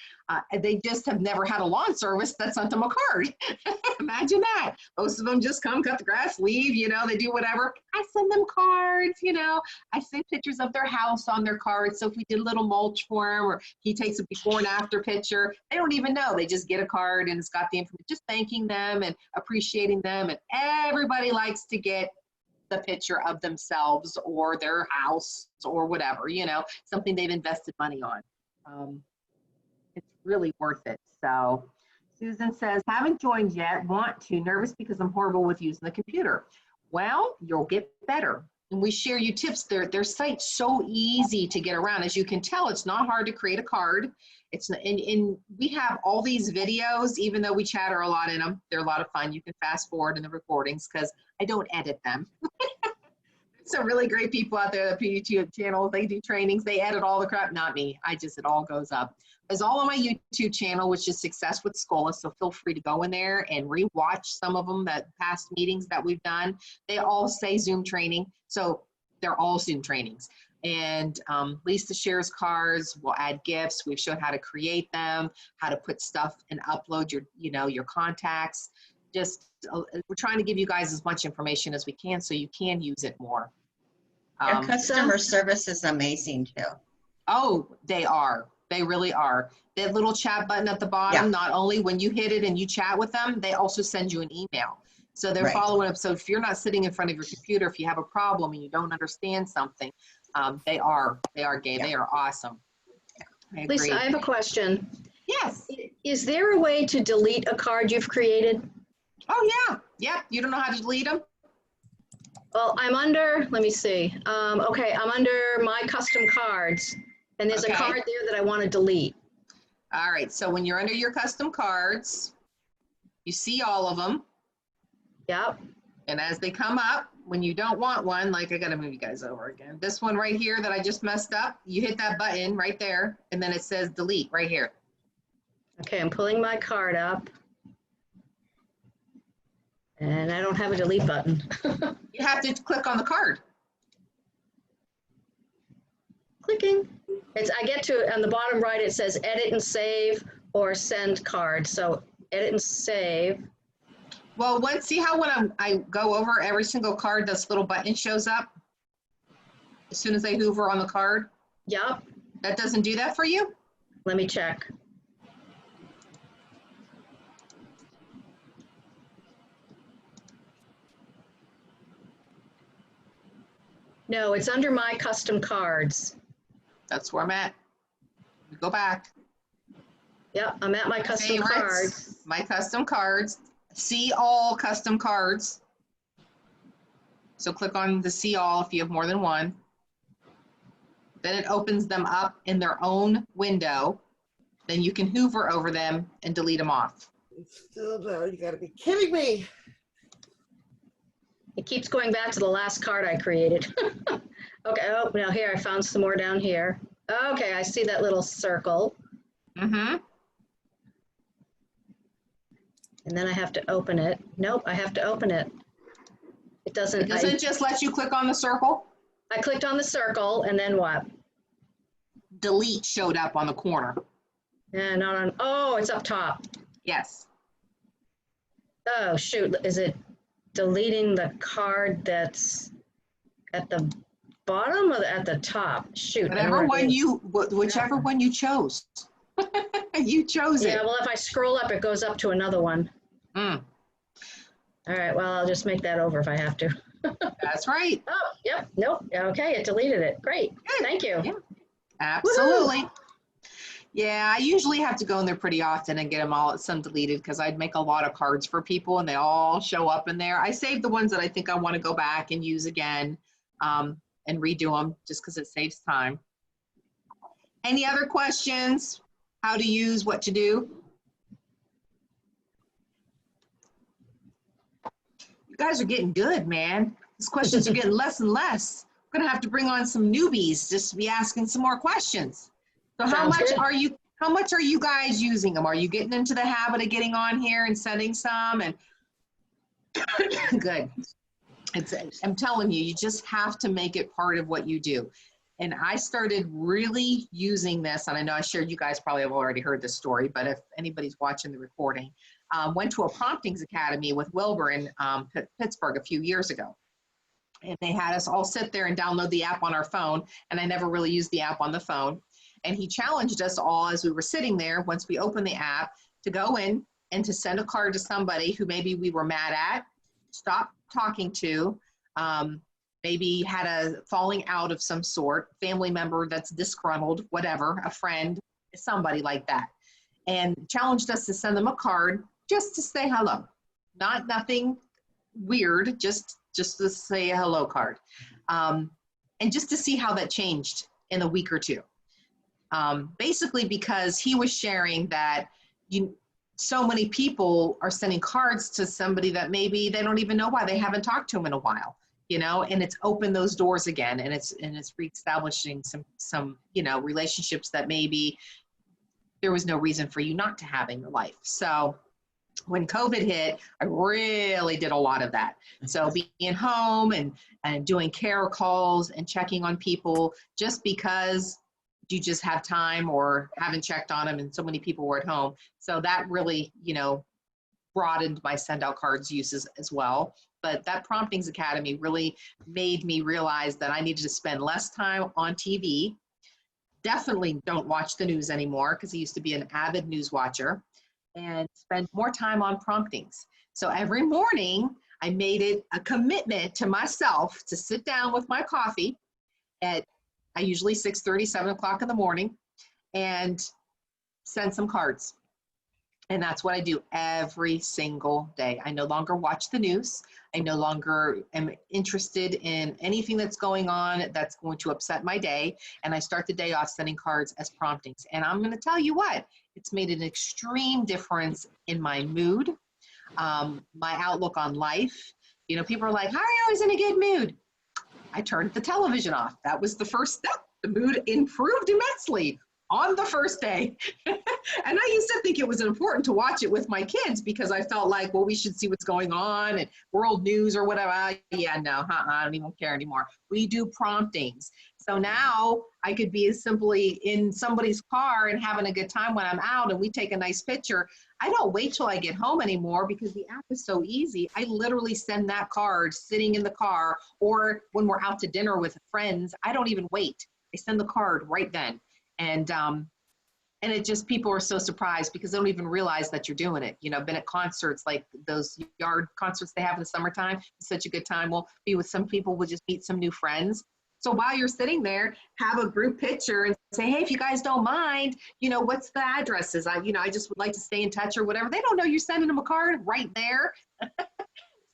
They just have never had a lawn service that sent them a card. Imagine that. Most of them just come, cut the grass, leave, you know, they do whatever. I send them cards, you know. I send pictures of their house on their cards. So if we did a little mulch for him or he takes a before and after picture, they don't even know. They just get a card and it's got the information, just thanking them and appreciating them. And everybody likes to get the picture of themselves or their house or whatever, you know, something they've invested money on. It's really worth it. So Susan says, haven't joined yet, want to, nervous because I'm horrible with using the computer. Well, you'll get better. And we share you tips. Their site's so easy to get around. As you can tell, it's not hard to create a card. And we have all these videos, even though we chatter a lot in them. They're a lot of fun. You can fast forward in the recordings because I don't edit them. Some really great people out there, the YouTube channel, they do trainings, they edit all the crap, not me. It all goes up. There's all on my YouTube channel, which is Success with Scola, so feel free to go in there and rewatch some of them, that past meetings that we've done. They all say Zoom training, so they're all Zoom trainings. And Lisa shares cards, we'll add gifts, we've shown how to create them, how to put stuff and upload your contacts. We're trying to give you guys as much information as we can so you can use it more. Their customer service is amazing too. Oh, they are. They really are. That little chat button at the bottom, not only when you hit it and you chat with them, they also send you an email. So they're following up. So if you're not sitting in front of your computer, if you have a problem and you don't understand something, they are gay. They are awesome. Lisa, I have a question. Yes. Is there a way to delete a card you've created? Oh, yeah. Yeah. You don't know how to delete them? Well, I'm under, let me see. Okay, I'm under my custom cards, and there's a card there that I want to delete. All right. So when you're under your custom cards, you see all of them. Yep. And as they come up, when you don't want one, like I got to move you guys over again. This one right here that I just messed up, you hit that button right there, and then it says delete right here. Okay, I'm pulling my card up. And I don't have a delete button. You have to click on the card. Clicking. I get to, on the bottom right, it says edit and save or send card. So edit and save. Well, see how when I go over every single card, this little button shows up? As soon as I hover on the card? Yep. That doesn't do that for you? Let me check. No, it's under my custom cards. That's where I'm at. Go back. Yep, I'm at my custom cards. My custom cards. See all custom cards. So click on the see all if you have more than one. Then it opens them up in their own window. Then you can hover over them and delete them off. It's still there. You gotta be kidding me. It keeps going back to the last card I created. Okay, oh, now here, I found some more down here. Okay, I see that little circle. Mm-hmm. And then I have to open it. Nope, I have to open it. It doesn't, It doesn't just let you click on the circle. I clicked on the circle and then what? Delete showed up on the corner. Yeah, not on, oh, it's up top. Yes. Oh, shoot, is it deleting the card that's at the bottom or at the top? Shoot. I don't know Whatever what it one is. you, whichever one you chose. You chose Yeah, it. well, if I scroll up, it goes up to another one. Mm, All right, well, I'll just make that over if I have to. that's right. Oh, yep, nope, okay, it deleted it. Great, thank you. Yeah. Absolutely. Yeah, I usually have to go in there pretty often and get them all some deleted because I'd make a lot of cards for people and they all show up in there. I save the ones that I think I want to go back and use again and redo them just because it saves time. Any other questions? How to use, what to do? You guys are getting good, man. These questions are getting less and less. We're gonna have to bring on some newbies just to be asking some more questions. So how Sounds much good. are you guys using them? Are you getting into the habit of getting on here and sending some? And good. I'm telling you, you just have to make it part of what you do. And I started really using this, and I know I shared, you guys probably have already heard this story, but if anybody's watching the recording, went to a promptings academy with Wilbur in Pittsburgh a few years ago. And they had us all sit there and download the app on our phone, and I never really used the app on the phone. And he challenged us all as we were sitting there, once we opened the app, to go in and to send a card to somebody who maybe we were mad at, stopped talking to, maybe had a falling out of some sort, family member that's disgruntled, whatever, a friend, somebody like that. And challenged us to send them a card just to say hello. Nothing weird, just to say a hello card. And just to see how that changed in a week or two. Basically because he was sharing that so many people are sending cards to somebody that maybe they don't even know why, they haven't talked to him in a while, and it's opened those doors again, and it's reestablishing some relationships that maybe there was no reason for you not to have in your life. So when COVID hit, I really did a lot of that. So being home and doing care calls and checking on people just because you just have time or haven't checked on them and so many people were at home. So that really, broadened my send out cards uses as well. But that Promptings Academy really made me realize that I needed to spend less time on TV. Definitely don't watch the news anymore because I used to be an avid news watcher, and spend more time on promptings. So every morning I made it a commitment to myself to sit down with my coffee at usually 6:30, 7 o'clock in the morning and send some cards. And that's what I do every single day. I no longer watch the news. I no longer am interested in anything that's going on that's going to upset my day. And I start the day off sending cards as promptings. And I'm going to tell you what, it's made an extreme difference in my mood, my outlook on life. People are like, how are you always in a good mood? I turned the television off. That was the first step. The mood improved immensely on the first day. And I used to think it was important to watch it with my kids because I felt like, well, we should see what's going on and world news or whatever. Yeah, no, I don't even care anymore. We do promptings. So now I could be as simply in somebody's car and having a good time when I'm out and we take a nice picture. I don't wait till I get home anymore because the app is so easy. I literally send that card sitting in the car, or when we're out to dinner with friends, I don't even wait. I send the card right then. And it just, people are so surprised because they don't even realize that you're doing it. I've been at concerts, like those yard concerts they have in the summertime. It's such a good time. We'll be with some people, we'll just meet some new friends. So while you're sitting there, have a group picture and say, hey, if you guys don't mind, what's the addresses? I just would like to stay in touch or whatever. They don't know you're sending them a card right there.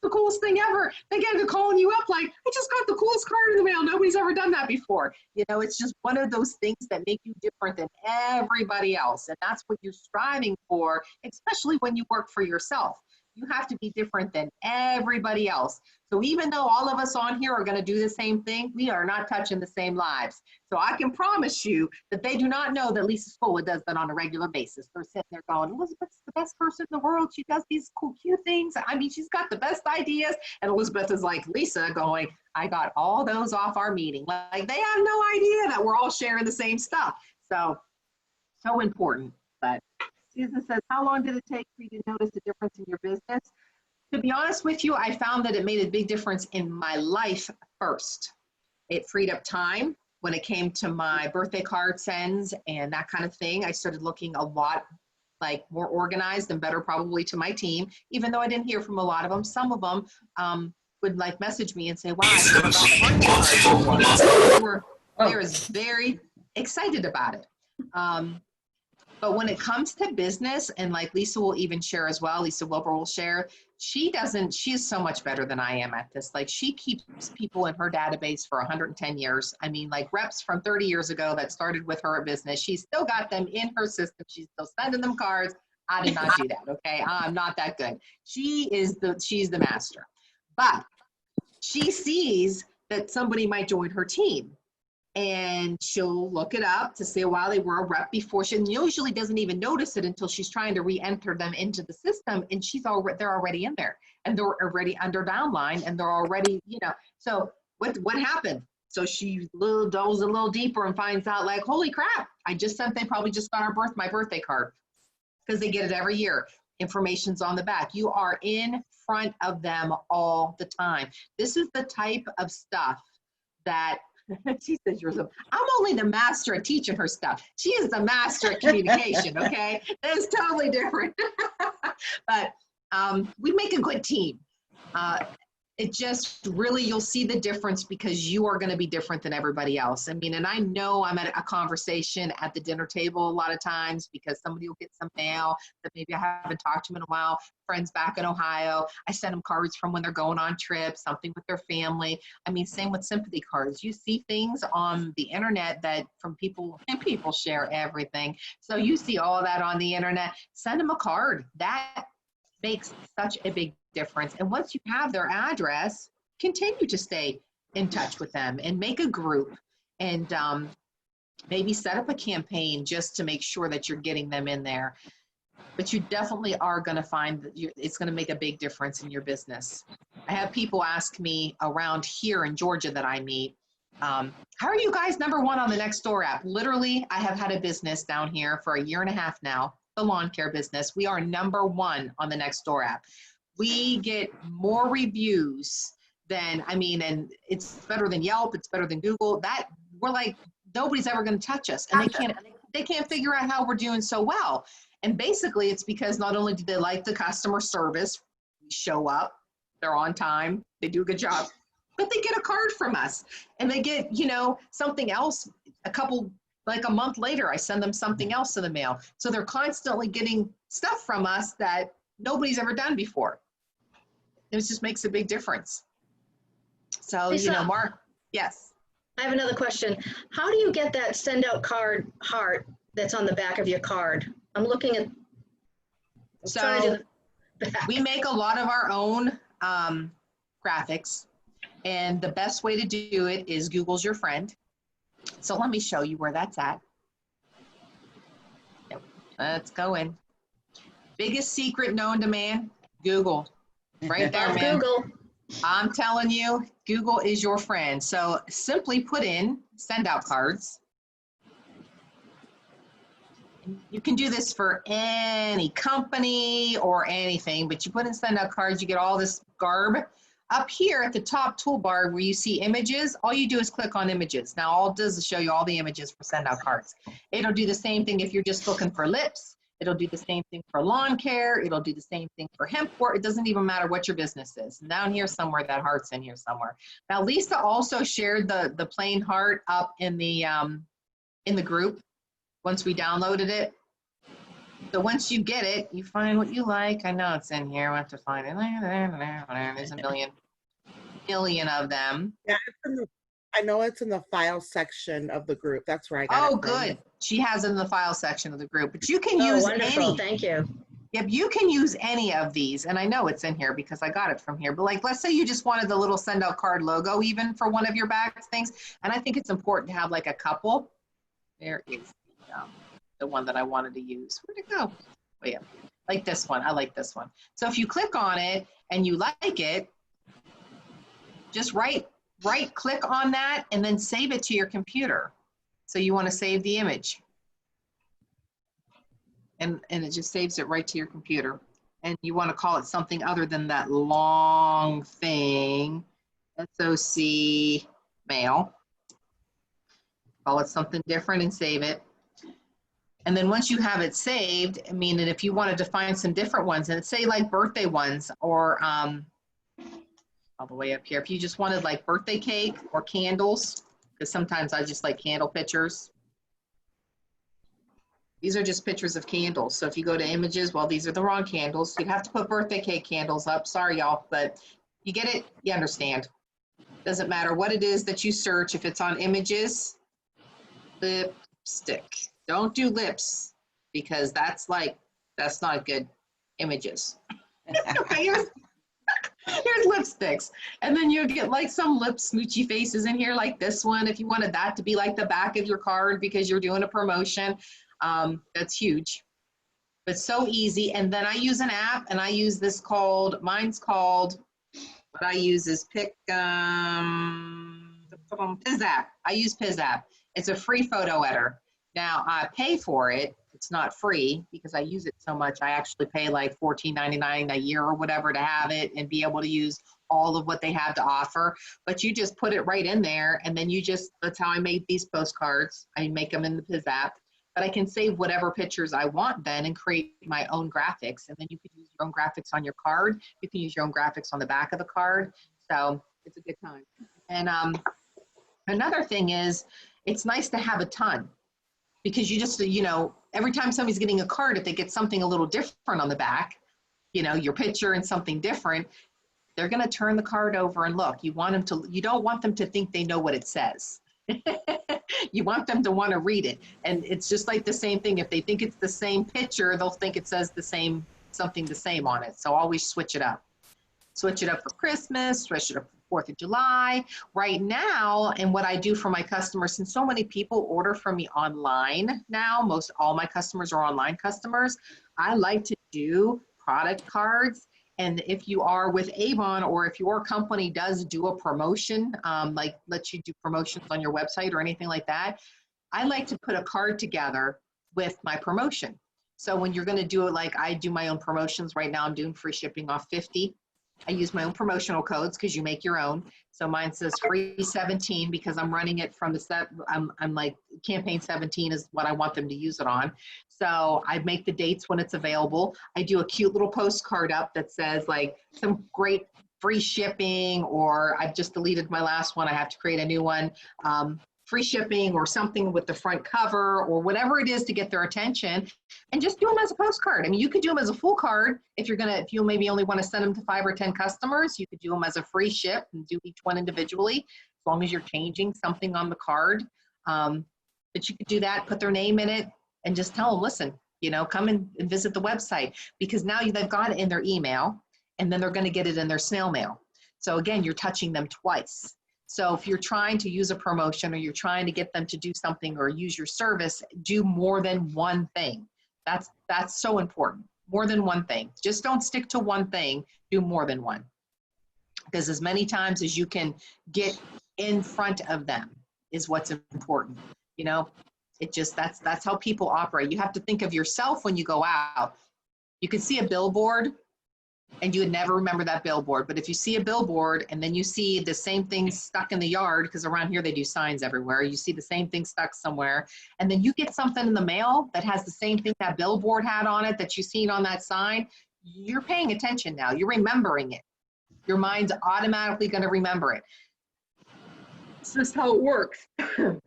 The coolest thing ever. They get to calling you up like, I just got the coolest card in the mail. Nobody's ever done that before. It's just one of those things that make you different than everybody else. And that's what you're striving for, especially when you work for yourself. You have to be different than everybody else. So even though all of us on here are going to do the same thing, we are not touching the same lives. So I can promise you that they do not know that Lisa Spola does that on a regular basis. They're sitting there going, Elizabeth's the best person in the world. She does these cool, cute things. I mean, she's got the best ideas. And Elizabeth is like Lisa going, I got all those off our meeting. Like they have no idea that we're all sharing the same stuff. So important. But Susan says, how long did it take for you to notice a difference in your business? To be honest with you, I found that it made a big difference in my life first. It freed up time when it came to my birthday card sends and that kind of thing. I started looking a lot like more organized and better probably to my team, even though I didn't hear from a lot of them. Some of them would like message me and say, wow, they were very excited about it. But when it comes to business, and like Lisa will even share as well, Lisa Wilbur will share, she is so much better than I am at this. Like she keeps people in her database for 110 years. I mean, like reps from 30 years ago that started with her business, she's still got them in her system. She's still sending them cards. I did not do that, okay? I'm not that good. She's the master. But she sees that somebody might join her team. And she'll look it up to see, wow, they were a rep before. She usually doesn't even notice it until she's trying to re-enter them into the system, and they're already in there, and they're already under downline, and they're already, So what happened? So she delves a little deeper and finds out, like, holy crap! They probably just got my birthday card, because they get it every year. Information's on the back. You are in front of them all the time. This is the type of stuff that. She says, I'm only the master at teaching her stuff. She is the master at communication, okay? That is totally different. But we make a good team. It just really, you'll see the difference because you are going to be different than everybody else. I mean, and I know I'm at a conversation at the dinner table a lot of times because somebody will get some mail that maybe I haven't talked to them in a while. Friends back in Ohio, I send them cards from when they're going on trips, something with their family. I mean, same with sympathy cards. You see things on the internet that from people, and people share everything. So you see all that on the internet, send them a card. That makes such a big difference. And once you have their address, continue to stay in touch with them and make a group and maybe set up a campaign just to make sure that you're getting them in there. But you definitely are going to find that it's going to make a big difference in your business. I have people ask me around here in Georgia that I meet, how are you guys #1 on the Nextdoor app? Literally, I have had a business down here for 1.5 years now, the lawn care business. We are #1 on the Nextdoor app. We get more reviews than, and it's better than Yelp, it's better than Google. That we're like, nobody's ever going to touch us. And they can't figure out how we're doing so well. And basically it's because not only do they like the customer service, we show up, they're on time, they do a good job, but they get a card from us and they get, something else a month later, I send them something else in the mail. So they're constantly getting stuff from us that nobody's ever done before. It just makes a big difference. So, Lisa, Mark, yes. I have another question. How do you get that send out card heart that's on the back of your card? I'm looking at. So we make a lot of our own graphics, and the best way to do it is Google's your friend. So let me show you where that's at. Yep. Let's go in. Biggest secret known to man, Google. Right there, man. Google. I'm telling you, Google is your friend. So simply put in send out cards. You can do this for any company or anything, but you put in send out cards, you get all this garb. Up here at the top toolbar where you see images, all you do is click on images. Now all it does is show you all the images for send out cards. It'll do the same thing if you're just looking for lips. It'll do the same thing for lawn care. It'll do the same thing for hemp work. It doesn't even matter what your business is. Down here somewhere, that heart's in here somewhere. Now, Lisa also shared the plain heart up in the group once we downloaded it. So once you get it, you find what you like. I know it's in here. I have to find it. There's a million of them. Yeah, I know it's in the file section of the group. That's where I got it. Oh, good. She has it in the file section of the group, but you can use wonderful. any. Thank you. Yep, you can use any of these, and I know it's in here because I got it from here, but like, let's say you just wanted the little send out card logo even for one of your bags things, and I think it's important to have like a couple. There is the one that I wanted to use. Where'd it go? Oh yeah, like this one, I like this one. So if you click on it and you like it, just right click on that and then save it to your computer. So you want to save the image. And it just saves it right to your computer. And you want to call it something other than that long thing, SOC mail. Call it something different and save it. And then once you have it saved, I mean, and if you wanted to find some different ones, and say like birthday ones, or all the way up here, if you just wanted like birthday cake or candles, because sometimes I just like candle pictures. These are just pictures of candles. So if you go to images, well, these are the wrong candles. You'd have to put birthday cake candles up. Sorry, y'all, but you get it? You understand. Doesn't matter what it is that you search. If it's on images, lipstick. Don't do lips, because that's not good. Images. here's lipsticks. And then you get like some lip smoochy faces in here like this one. If you wanted that to be like the back of your card because you're doing a promotion. That's huge, but so easy. And then I use an app, and I use this mine's called, what I use is PizApp. I use PizApp. It's a free photo editor. Now I pay for it. It's not free because I use it so much. I actually pay like $14.99 a year or whatever to have it and be able to use all of what they have to offer. But you just put it right in there, and then that's how I made these postcards. I make them in the PizApp. But I can save whatever pictures I want then and create my own graphics. And then you can use your own graphics on your card. You can use your own graphics on the back of the card. So it's a good time. And another thing is, it's nice to have a ton, because you just, every time somebody's getting a card, if they get something a little different on the back, your picture and something different, they're going to turn the card over and look. You don't want them to think they know what it says. You want them to want to read it. And it's just like the same thing. If they think it's the same picture, they'll think it says something the same on it. So always switch it up. Switch it up for Christmas, switch it up for 4th of July. Right now, and what I do for my customers, since so many people order from me online now, most all my customers are online customers, I like to do product cards. And if you are with Avon, or if your company does do a promotion, like lets you do promotions on your website or anything like that, I like to put a card together with my promotion. So when you're going to do it, like I do my own promotions right now, I'm doing free shipping off 50. I use my own promotional codes because you make your own. So mine says free 17 because I'm running it from I'm like campaign 17 is what I want them to use it on. So I make the dates when it's available. I do a cute little postcard up that says like some great free shipping, or I've just deleted my last one. I have to create a new one. Free shipping or something with the front cover or whatever it is to get their attention, and just do them as a postcard. I mean, you could do them as a full card if you maybe only want to send them to 5 or 10 customers. You could do them as a free ship and do each one individually, as long as you're changing something on the card. But you could do that, put their name in it, and just tell them, listen, come and visit the website, because now they've got it in their email, and then they're going to get it in their snail mail. So again, you're touching them twice. So if you're trying to use a promotion, or you're trying to get them to do something or use your service, do more than one thing. That's so important. More than one thing. Just don't stick to one thing, do more than one. Because as many times as you can get in front of them is what's important. That's how people operate. You have to think of yourself when you go out. You can see a billboard and you would never remember that billboard. But if you see a billboard and then you see the same thing stuck in the yard, because around here they do signs everywhere, you see the same thing stuck somewhere, and then you get something in the mail that has the same thing that billboard had on it that you seen on that sign, you're paying attention now. You're remembering it. Your mind's automatically going to remember it. This is how it works. It's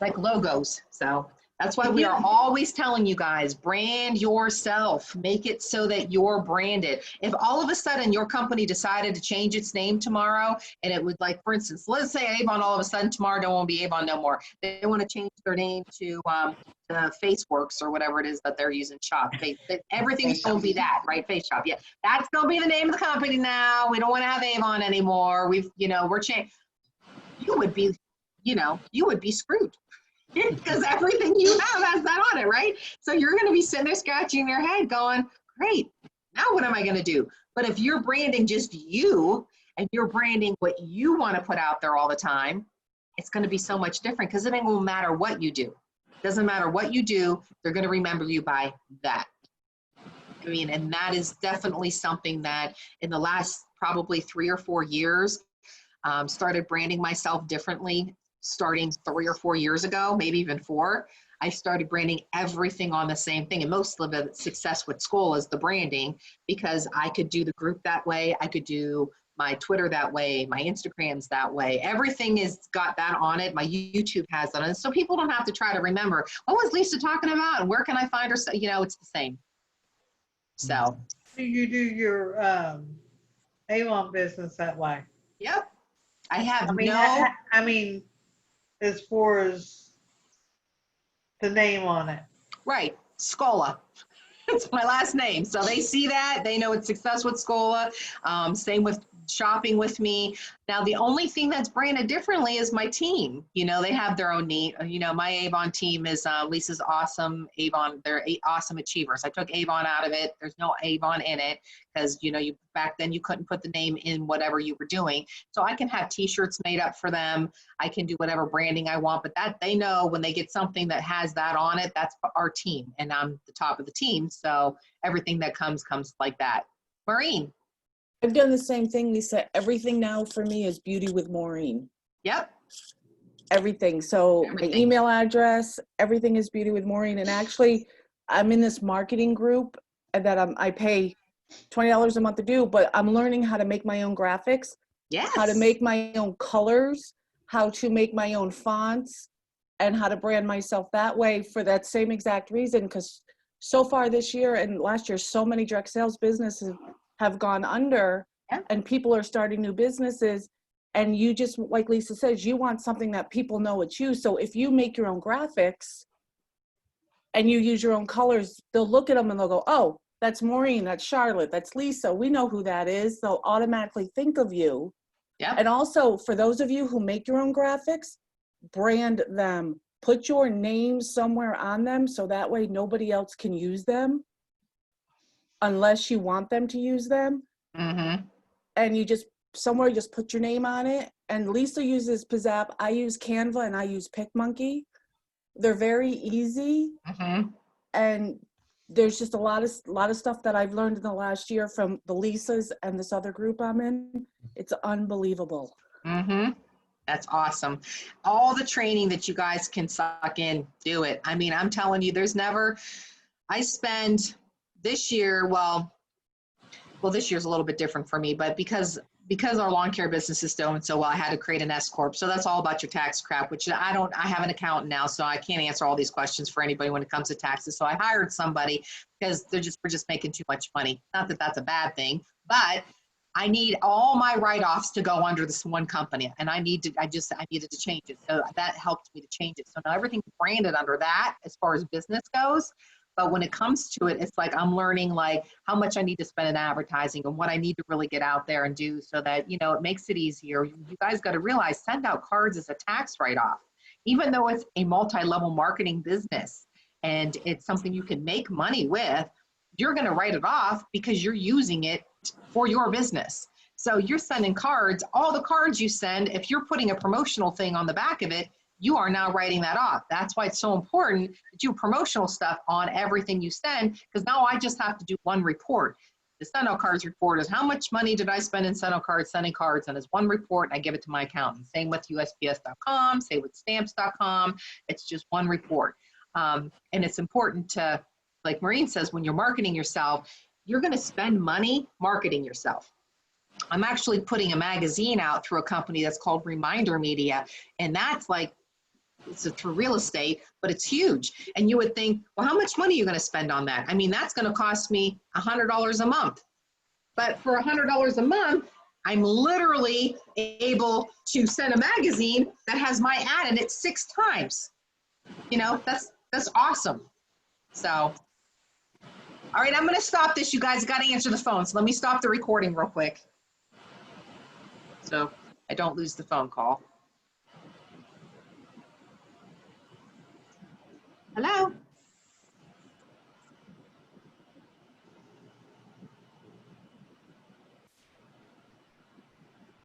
like logos. So That's why we are always telling you guys, brand yourself. Make it so that you're branded. If all of a sudden your company decided to change its name tomorrow, and it would, like, for instance, let's say Avon all of a sudden tomorrow don't want to be Avon no more. They want to change their name to FaceWorks or whatever it is that they're using, shop. Everything's going to be that, right? Face Shop. Yeah, that's going to be the name of the company now. We don't want to have Avon anymore. We're changing. You would be screwed. Because everything you have has that on it, right? So you're going to be sitting there scratching your head going, great, now what am I going to do? But if you're branding just you and you're branding what you want to put out there all the time, it's going to be so much different because it ain't going to matter what you do. It doesn't matter what you do, they're going to remember you by that. I mean, and that is definitely something that in the last probably 3 or 4 years, started branding myself differently. Starting 3 or 4 years ago, maybe even 4, I started branding everything on the same thing. And most of the success with school is the branding, because I could do the group that way. I could do my Twitter that way, my Instagrams that way. Everything has got that on it. My YouTube has that on it. So people don't have to try to remember, what was Lisa talking about? And where can I find her? So, it's the same. So. Do you do your Avon business that way? Yep. I have I mean, as far as the name on it. Right, Scola. It's my last name. So they see that, they know it's Success with Scola. Same with shopping with me. Now, the only thing that's branded differently is my team. They have their own name. My Avon team is Lisa's Awesome Avon. They're Awesome Achievers. I took Avon out of it. There's no Avon in it because, back then you couldn't put the name in whatever you were doing. So I can have t-shirts made up for them. I can do whatever branding I want, but that they know when they get something that has that on it, that's our team. And I'm the top of the team. So everything that comes like that. Maureen. I've done the same thing, Lisa. Everything now for me is Beauty with Maureen. Yep. Everything. So my email address, everything is Beauty with Maureen. And actually, I'm in this marketing group that I pay $20 a month to do, but I'm learning how to make my own graphics, how to make my own colors, how to make my own fonts, and how to brand myself that way for that same exact reason. Because so far this year and last year, so many direct sales businesses have gone under, and people are starting new businesses. And you just, like Lisa says, you want something that people know it's you. So if you make your own graphics and you use your own colors, they'll look at them and they'll go, oh, that's Maureen, that's Charlotte, that's Lisa. We know who that is. They'll automatically think of you. Yep. And also, for those of you who make your own graphics, brand them. Put your name somewhere on them so that way nobody else can use them unless you want them to use them. Mm-hmm. And you just put your name on it. And Lisa uses Pizzap. I use Canva and I use PicMonkey. They're very easy. Mm-hmm. And there's just a lot of stuff that I've learned in the last year from the Lisas and this other group I'm in. It's unbelievable. Mm-hmm. That's awesome. All the training that you guys can suck in, do it. I mean, I'm telling you, I spend this year, well, this year's a little bit different for me, but because our lawn care business is doing so well, I had to create an S Corp. So that's all about your tax crap, which I have an accountant now, so I can't answer all these questions for anybody when it comes to taxes. So I hired somebody because we're just making too much money. Not that that's a bad thing, but I need all my write-offs to go under this one company, and I needed to change it. So that helped me to change it. So now everything's branded under that as far as business goes. But when it comes to it, it's like I'm learning like how much I need to spend in advertising and what I need to really get out there and do so that, it makes it easier. You guys got to realize send out cards is a tax write-off, even though it's a multi-level marketing business and it's something you can make money with. You're going to write it off because you're using it for your business. So you're sending cards, all the cards you send, if you're putting a promotional thing on the back of it, you are now writing that off. That's why it's so important to do promotional stuff on everything you send, because now I just have to do one report. The send out cards report is how much money did I spend in send out cards, sending cards, and it's one report and I give it to my accountant. Same with USPS.com, same with stamps.com. It's just one report. And it's important to, like Maureen says, when you're marketing yourself, you're going to spend money marketing yourself. I'm actually putting a magazine out through a company that's called Reminder Media, and that's like it's for real estate, but it's huge. And you would think, well, how much money are you going to spend on that? I mean, that's going to cost me $100 a month. But for $100 a month, I'm literally able to send a magazine that has my ad in it 6 times. You know, that's awesome. So, all right, I'm going to stop this. You guys got to answer the phone. So let me stop the recording real quick, so I don't lose the phone call. Hello?